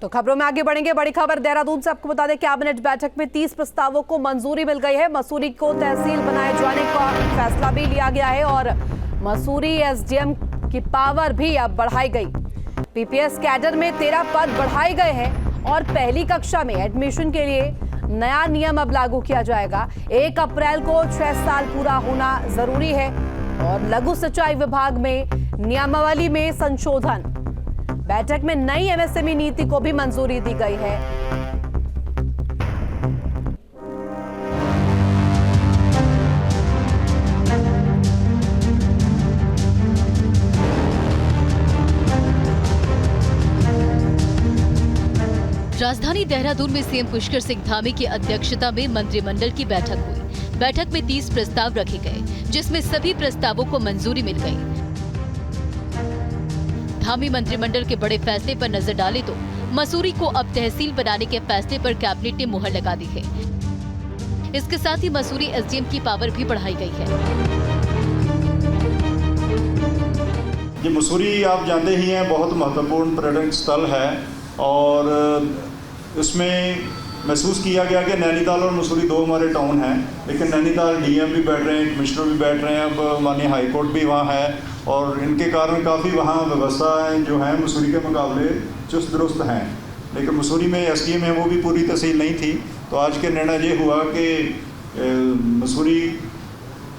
तो खबरों में आगे बढ़ेंगे। बड़ी खबर देहरादून से आपको बता दें, कैबिनेट बैठक में 30 प्रस्तावों को मंजूरी मिल गई है। मसूरी को तहसील बनाए जाने का फैसला भी लिया गया है और मसूरी एसडीएम की पावर भी अब बढ़ाई गई। पीपीएस कैडर में 13 पद बढ़ाए गए हैं और पहली कक्षा में एडमिशन के लिए नया नियम अब लागू किया जाएगा। 1 अप्रैल को 6 साल पूरा होना जरूरी है और लघु सिंचाई विभाग में नियमावली में संशोधन। बैठक में नई एमएसएमई नीति को भी मंजूरी दी गई है। राजधानी देहरादून में सीएम पुष्कर सिंह धामी की अध्यक्षता में मंत्रिमंडल की बैठक हुई। बैठक में 30 प्रस्ताव रखे गए, जिसमें सभी प्रस्तावों को मंजूरी मिल गई। धामी मंत्रिमंडल के बड़े फैसले पर नजर डाले तो मसूरी को अब तहसील बनाने के फैसले पर कैबिनेट ने मुहर लगा दी है। इसके साथ ही मसूरी एसडीएम की पावर भी बढ़ाई गई है। ये मसूरी आप जानते ही हैं, बहुत महत्वपूर्ण पर्यटन स्थल है और इसमें महसूस किया गया कि नैनीताल और मसूरी 2 हमारे टाउन हैं, लेकिन नैनीताल डीएम भी बैठ रहे हैं, कमिश्नर भी बैठ रहे हैं, अब माननीय हाईकोर्ट भी वहाँ है और इनके कारण काफ़ी वहाँ व्यवस्थाएं जो हैं मसूरी के मुकाबले चुस्त दुरुस्त हैं। लेकिन मसूरी में एसडीएम है वो भी पूरी तहसील नहीं थी, तो आज के निर्णय ये हुआ कि मसूरी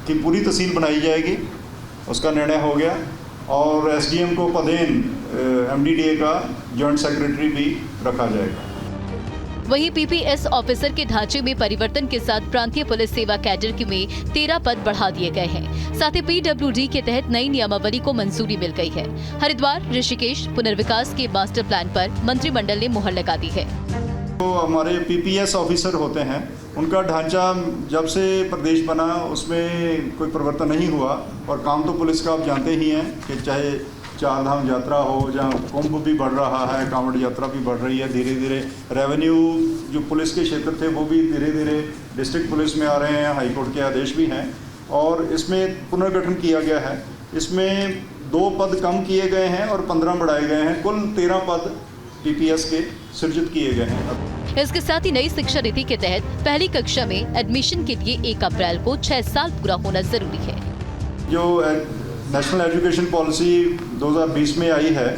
की पूरी तहसील बनाई जाएगी, उसका निर्णय हो गया और एसडीएम को पदेन एमडीडीए का जॉइंट सेक्रेटरी भी रखा जाएगा। वहीं पीपीएस ऑफिसर के ढांचे में परिवर्तन के साथ प्रांतीय पुलिस सेवा कैडर की में 13 पद बढ़ा दिए गए हैं। साथ ही पीडब्ल्यूडी के तहत नई नियमावली को मंजूरी मिल गई है। हरिद्वार ऋषिकेश पुनर्विकास के मास्टर प्लान पर मंत्रिमंडल ने मुहर लगा दी है। तो हमारे पीपीएस ऑफिसर होते हैं, उनका ढांचा जब से प्रदेश बना उसमें कोई परिवर्तन नहीं हुआ और काम तो पुलिस का आप जानते ही हैं कि चाहे 4 धाम यात्रा हो, जहाँ कुंभ भी बढ़ रहा है, कांवड़ यात्रा भी बढ़ रही है, धीरे धीरे रेवेन्यू जो पुलिस के क्षेत्र थे वो भी धीरे धीरे डिस्ट्रिक्ट पुलिस में आ रहे हैं, हाईकोर्ट के आदेश भी हैं और इसमें पुनर्गठन किया गया है। इसमें 2 पद कम किए गए हैं और 15 बढ़ाए गए हैं, कुल 13 पद पीपीएस के सृजित किए गए हैं। इसके साथ ही नई शिक्षा नीति के तहत पहली कक्षा में एडमिशन के लिए 1 अप्रैल को 6 साल पूरा होना जरूरी है। जो नेशनल एजुकेशन पॉलिसी 2020 में आई है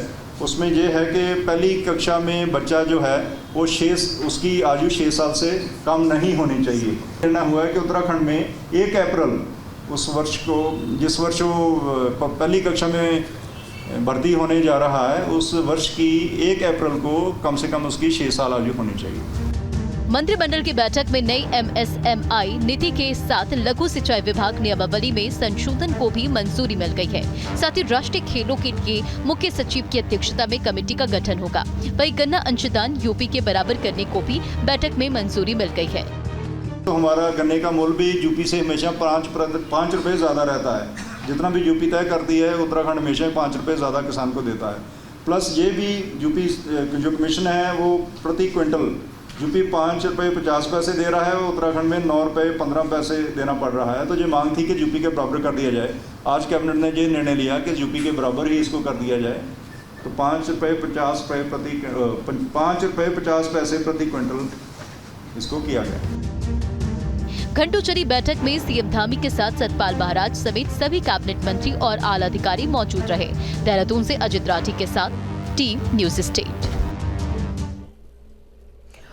उसमें ये है कि पहली कक्षा में बच्चा जो है वो उसकी आयु 6 साल से कम नहीं होनी चाहिए। निर्णय हुआ है कि उत्तराखंड में 1 अप्रैल उस वर्ष को, जिस वर्ष वो पहली कक्षा में भर्ती होने जा रहा है, उस वर्ष की 1 अप्रैल को कम से कम उसकी 6 साल आयु होनी चाहिए। मंत्रिमंडल की बैठक में नई एमएसएमई नीति के साथ लघु सिंचाई विभाग नियमावली में संशोधन को भी मंजूरी मिल गई है। साथ ही राष्ट्रीय खेलों के लिए मुख्य सचिव की अध्यक्षता में कमेटी का गठन होगा। वहीं गन्ना अंशदान यूपी के बराबर करने को भी बैठक में मंजूरी मिल गई है। तो हमारा गन्ने का मूल्य भी यूपी से हमेशा 5 रुपये ज़्यादा रहता है। जितना भी यूपी तय करती है, उत्तराखंड हमेशा 5 रुपये ज़्यादा किसान को देता है। प्लस ये भी यूपी जो कमीशन है वो प्रति क्विंटल यूपी 5 रुपये 50 पैसे दे रहा है, उत्तराखंड में 9 रुपये 15 पैसे देना पड़ रहा है। तो ये मांग थी कि यूपी के बराबर कर दिया जाए। आज कैबिनेट ने ये निर्णय लिया कि यूपी के बराबर ही इसको कर दिया जाए। तो 5 रुपये 50 पैसे प्रति क्विंटल इसको किया गया। घंटों चली बैठक में सीएम धामी के साथ सतपाल महाराज समेत सभी कैबिनेट मंत्री और आला अधिकारी मौजूद रहे। देहरादून से अजित राठी के साथ टीम न्यूज स्टेट।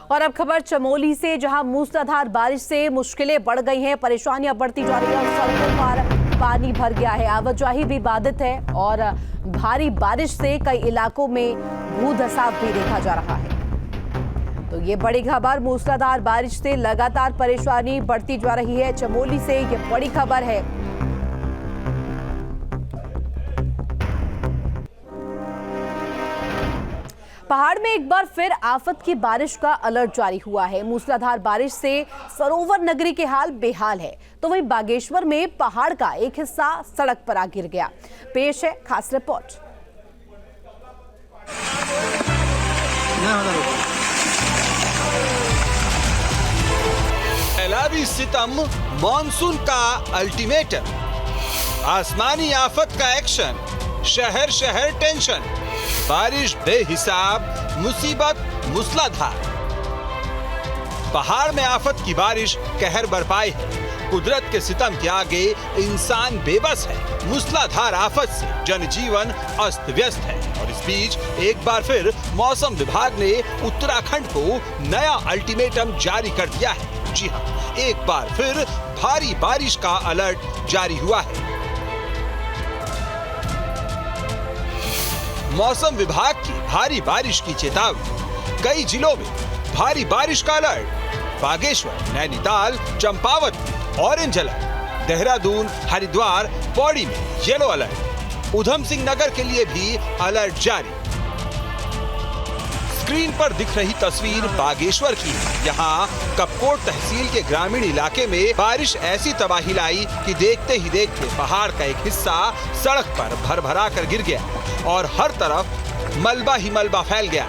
और अब खबर चमोली से, जहां मूसलाधार बारिश से मुश्किलें बढ़ गई हैं, परेशानियां बढ़ती जा रही हैं। सड़कों पर पानी भर गया है, आवाजाही भी बाधित है और भारी बारिश से कई इलाकों में भूधसाव भी देखा जा रहा है। तो ये बड़ी खबर, मूसलाधार बारिश से लगातार परेशानी बढ़ती जा रही है। चमोली से ये बड़ी खबर है। पहाड़ में एक बार फिर आफत की बारिश का अलर्ट जारी हुआ है। मूसलाधार बारिश से सरोवर नगरी के हाल बेहाल है। तो वहीं बागेश्वर में पहाड़ का एक हिस्सा सड़क पर आ गिर गया। पेश है खास रिपोर्ट। सैलाबी सितम, मॉनसून का अल्टीमेटम, आसमानी आफत का एक्शन, शहर शहर टेंशन। बारिश बेहिसाब, मुसीबत मूसलाधार। पहाड़ में आफत की बारिश कहर बरपाई है। कुदरत के सितम के आगे इंसान बेबस है। मूसलाधार आफत से जनजीवन अस्त व्यस्त है और इस बीच एक बार फिर मौसम विभाग ने उत्तराखंड को नया अल्टीमेटम जारी कर दिया है। जी हां, एक बार फिर भारी बारिश का अलर्ट जारी हुआ है। मौसम विभाग की भारी बारिश की चेतावनी, कई जिलों में भारी बारिश का अलर्ट। बागेश्वर, नैनीताल, चंपावत में ऑरेंज अलर्ट, देहरादून, हरिद्वार, पौड़ी में येलो अलर्ट, उधम सिंह नगर के लिए भी अलर्ट जारी। स्क्रीन पर दिख रही तस्वीर बागेश्वर की है। यहाँ कपकोट तहसील के ग्रामीण इलाके में बारिश ऐसी तबाही लाई कि देखते ही देखते पहाड़ का एक हिस्सा सड़क पर भरभरा कर गिर गया और हर तरफ मलबा ही मलबा फैल गया।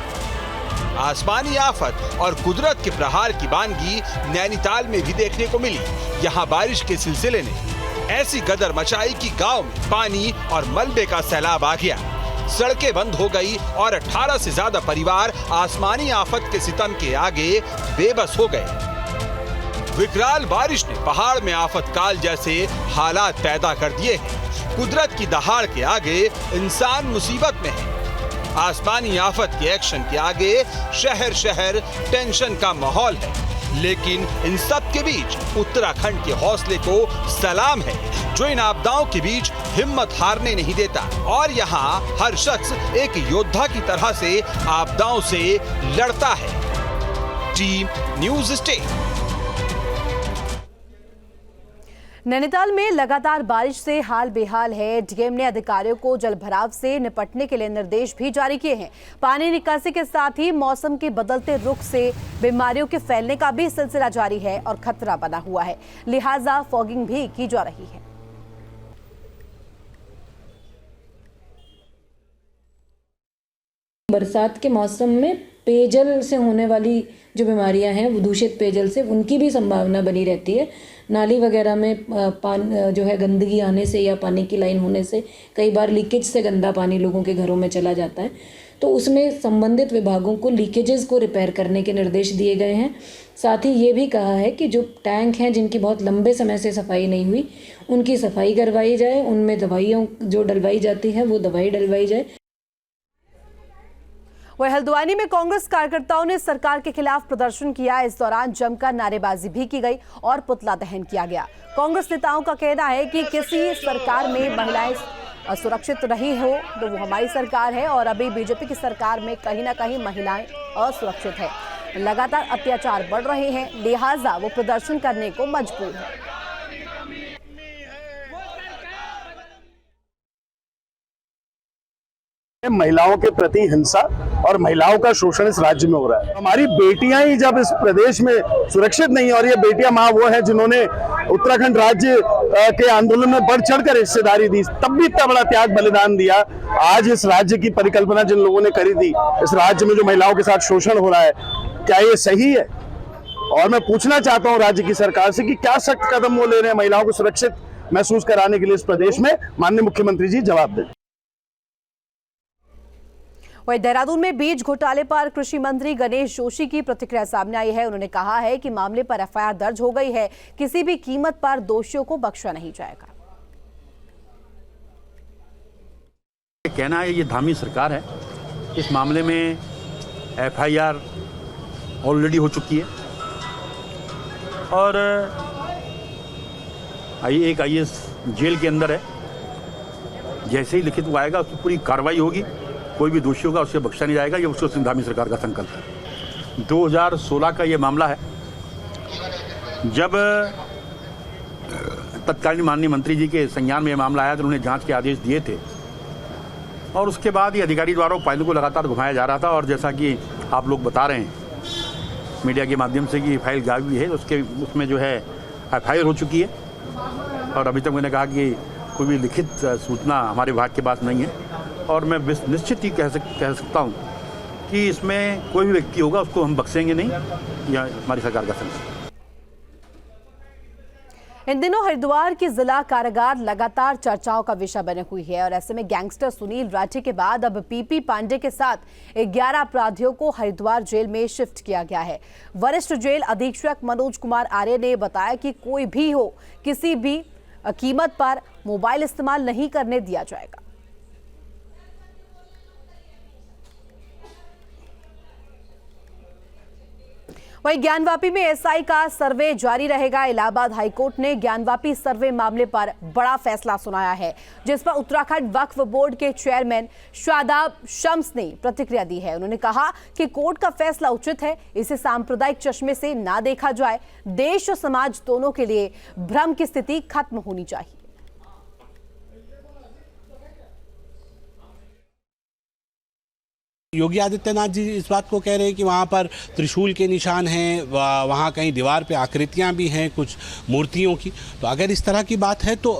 आसमानी आफत और कुदरत के प्रहार की वानगी नैनीताल में भी देखने को मिली। यहाँ बारिश के सिलसिले ने ऐसी गदर मचाई कि गांव में पानी और मलबे का सैलाब आ गया। सड़कें बंद हो गई और 18 से ज्यादा परिवार आसमानी आफत के सितम के आगे बेबस हो गए। विकराल बारिश ने पहाड़ में आफत काल जैसे हालात पैदा कर दिए हैं। कुदरत की दहाड़ के आगे इंसान मुसीबत में है। आसमानी आफत के एक्शन के आगे शहर शहर टेंशन का माहौल है। लेकिन इन सब के बीच उत्तराखंड के हौसले को सलाम है, जो इन आपदाओं के बीच हिम्मत हारने नहीं देता और यहाँ हर शख्स एक योद्धा की तरह से आपदाओं से लड़ता है। Team news state. नैनीताल में लगातार बारिश से हाल बेहाल है। डीएम ने अधिकारियों को जलभराव से निपटने के लिए निर्देश भी जारी किए हैं। पानी निकासी के साथ ही मौसम के बदलते रुख से बीमारियों के फैलने का भी सिलसिला जारी है और खतरा बना हुआ है, लिहाजा फॉगिंग भी की जा रही है। बरसात के मौसम में पेयजल से होने वाली जो बीमारियां हैं, वो दूषित पेयजल से, उनकी भी संभावना बनी रहती है। नाली वगैरह में जो है गंदगी आने से या पानी की लाइन होने से कई बार लीकेज से गंदा पानी लोगों के घरों में चला जाता है। तो उसमें संबंधित विभागों को लीकेजेस को रिपेयर करने के निर्देश दिए गए हैं। साथ ही ये भी कहा है कि जो टैंक हैं जिनकी बहुत लंबे समय से सफाई नहीं हुई, उनकी सफाई करवाई जाए, उनमें दवाइयों जो डलवाई जाती है वो दवाई डलवाई जाए। वहीं हल्द्वानी में कांग्रेस कार्यकर्ताओं ने सरकार के खिलाफ प्रदर्शन किया। इस दौरान जमकर नारेबाजी भी की गई और पुतला दहन किया गया। कांग्रेस नेताओं का कहना है कि किसी सरकार में महिलाएं असुरक्षित रही हो तो वो हमारी सरकार है और अभी बीजेपी की सरकार में कहीं ना कहीं महिलाएं असुरक्षित है। लगातार अत्याचार बढ़ रहे हैं, लिहाजा वो प्रदर्शन करने को मजबूर है। महिलाओं के प्रति हिंसा और महिलाओं का शोषण इस राज्य में हो रहा है। हमारी बेटियां ही जब इस प्रदेश में सुरक्षित नहीं, और ये बेटियां माँ वो हैं जिन्होंने उत्तराखंड राज्य के आंदोलन में बढ़ चढ़कर हिस्सेदारी दी, तब भी इतना बड़ा त्याग बलिदान दिया। आज इस राज्य की परिकल्पना जिन लोगों ने करी थी, इस राज्य में जो महिलाओं के साथ शोषण हो रहा है, क्या ये सही है? और मैं पूछना चाहता हूँ राज्य की सरकार से कि क्या सख्त कदम वो ले रहे हैं महिलाओं को सुरक्षित महसूस कराने के लिए इस प्रदेश में? माननीय मुख्यमंत्री जी जवाब दें। वहीं देहरादून में बीज घोटाले पर कृषि मंत्री गणेश जोशी की प्रतिक्रिया सामने आई है। उन्होंने कहा है कि मामले पर एफआईआर दर्ज हो गई है, किसी भी कीमत पर दोषियों को बख्शा नहीं जाएगा। कहना है ये धामी सरकार है। इस मामले में एफआईआर ऑलरेडी हो चुकी है और एक आईएएस जेल के अंदर है। जैसे ही लिखित वो आएगा उसकी पूरी कार्रवाई होगी, कोई भी दोषी होगा उसे बख्शा नहीं जाएगा। ये उसको सिंधामी सरकार का संकल्प है। 2016 का ये मामला है, जब तत्कालीन माननीय मंत्री जी के संज्ञान में ये मामला आया तो उन्होंने जांच के आदेश दिए थे और उसके बाद ये अधिकारी द्वारा फाइलों को लगातार घुमाया जा रहा था। और जैसा कि आप लोग बता रहे हैं मीडिया के माध्यम से कि फाइल गायब हुई है, उसमें जो है एफआईआर हो चुकी है और अभी तक मैंने कहा कि कोई भी लिखित सूचना हमारे विभाग के पास नहीं है। और मैं निश्चित ही कह सकता हूँ कि इसमें कोई भी व्यक्ति होगा उसको हम बख्शेंगे नहीं। यह हमारी सरकार का संकल्प है। इन दिनों हरिद्वार की जिला कारागार लगातार चर्चाओं का विषय बने हुई है और ऐसे में गैंगस्टर सुनील राठी के बाद अब पीपी पांडे के साथ 11 अपराधियों को हरिद्वार जेल में शिफ्ट किया गया है। वरिष्ठ जेल अधीक्षक मनोज कुमार आर्य ने बताया कि कोई भी हो, किसी भी कीमत पर मोबाइल इस्तेमाल नहीं करने दिया जाएगा। वहीं ज्ञानवापी में एसआई का सर्वे जारी रहेगा। इलाहाबाद हाईकोर्ट ने ज्ञानवापी सर्वे मामले पर बड़ा फैसला सुनाया है, जिस पर उत्तराखंड वक्फ बोर्ड के चेयरमैन शादाब शम्स ने प्रतिक्रिया दी है। उन्होंने कहा कि कोर्ट का फैसला उचित है, इसे सांप्रदायिक चश्मे से ना देखा जाए। देश और समाज दोनों के लिए भ्रम की स्थिति खत्म होनी चाहिए। योगी आदित्यनाथ जी इस बात को कह रहे हैं कि वहाँ पर त्रिशूल के निशान हैं, वहाँ कहीं दीवार पे आकृतियाँ भी हैं कुछ मूर्तियों की। तो अगर इस तरह की बात है तो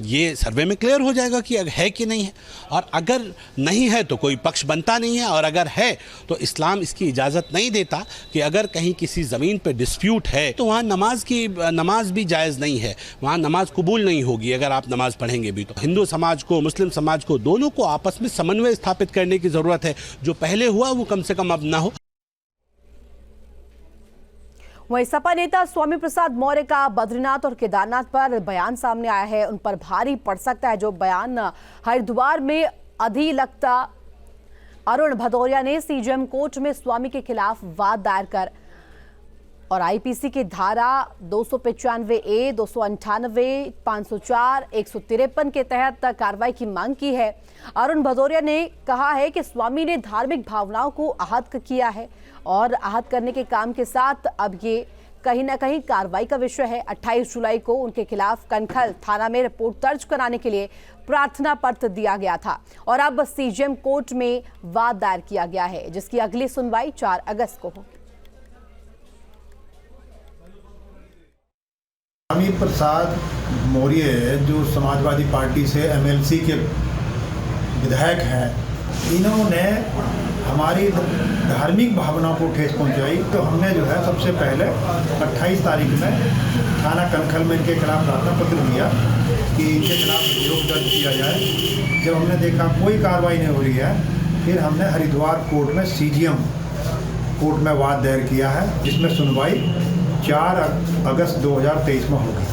ये सर्वे में क्लियर हो जाएगा कि है कि नहीं है, और अगर नहीं है तो कोई पक्ष बनता नहीं है, और अगर है तो इस्लाम इसकी इजाज़त नहीं देता कि अगर कहीं किसी ज़मीन पे डिस्प्यूट है तो वहाँ नमाज भी जायज़ नहीं है, वहाँ नमाज कबूल नहीं होगी अगर आप नमाज पढ़ेंगे भी। तो हिंदू समाज को, मुस्लिम समाज को, दोनों को आपस में समन्वय स्थापित करने की ज़रूरत है। जो पहले हुआ वो कम से कम अब ना हो। वहीं सपा नेता स्वामी प्रसाद मौर्य का बद्रीनाथ और केदारनाथ पर बयान सामने आया है। उन पर भारी पड़ सकता है जो बयान हरिद्वार में अधिवक्ता अरुण भदौरिया ने सीजेएम कोर्ट में स्वामी के खिलाफ वाद दायर कर और आईपीसी की धारा 295A, 298, 504, 153 के तहत कार्रवाई की मांग की है। अरुण भदौरिया ने कहा है कि स्वामी ने धार्मिक भावनाओं को आहत किया है और आहत करने के काम के साथ अब ये कहीं ना कहीं कार्रवाई का विषय है। 28 जुलाई को उनके खिलाफ कनखल थाना में रिपोर्ट दर्ज कराने के लिए प्रार्थना पत्र दिया गया था और अब सीजेएम कोर्ट में वाद दायर किया गया है, जिसकी अगली सुनवाई 4 अगस्त को होगी। स्वामी प्रसाद मौर्य जो समाजवादी पार्टी से एमएलसी के विधायक हैं, इन्होंने हमारी धार्मिक भावनाओं को ठेस पहुंचाई। तो हमने जो है सबसे पहले 28 तारीख में थाना कनखल में इनके खिलाफ प्रार्थना पत्र दिया कि इनके खिलाफ अभियोग दर्ज किया जाए। जब हमने देखा कोई कार्रवाई नहीं हो रही है, फिर हमने हरिद्वार कोर्ट में सीजीएम कोर्ट में वाद दायर किया है, जिसमें सुनवाई 4 अगस्त 2023 में होगी।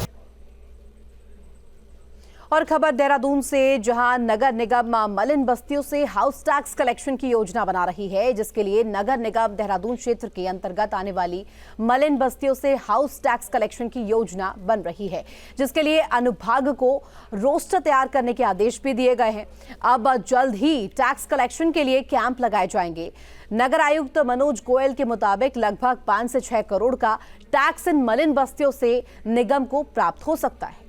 और खबर देहरादून से, जहां नगर निगम मलिन बस्तियों से हाउस टैक्स कलेक्शन की योजना बना रही है, जिसके लिए नगर निगम देहरादून क्षेत्र के अंतर्गत आने वाली मलिन बस्तियों से हाउस टैक्स कलेक्शन की योजना बन रही है, जिसके लिए अनुभाग को रोस्टर तैयार करने के आदेश भी दिए गए हैं। अब जल्द ही टैक्स कलेक्शन के लिए कैंप लगाए जाएंगे। नगर आयुक्त मनोज गोयल के मुताबिक लगभग 5 से 6 करोड़ का टैक्स इन मलिन बस्तियों से निगम को प्राप्त हो सकता है।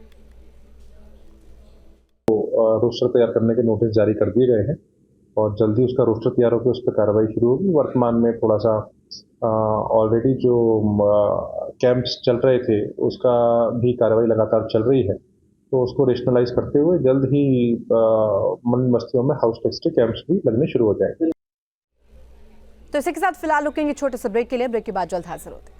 रोस्टर तैयार करने के नोटिस जारी कर दिए गए हैं और जल्दी उसका रोस्टर तैयार होकर उस पर कार्रवाई शुरू होगी। वर्तमान में थोड़ा सा ऑलरेडी जो कैंप्स चल रहे थे उसका भी कार्रवाई लगातार चल रही है, तो उसको रेशनलाइज करते हुए जल्द ही मलिन बस्तियों में हाउस टैक्स के कैंप्स भी लगने शुरू हो जाएंगे। तो इसी के साथ फिलहाल रुकेंगे छोटे से ब्रेक के लिए। ब्रेक के बाद जल्द हाजिर होते हैं।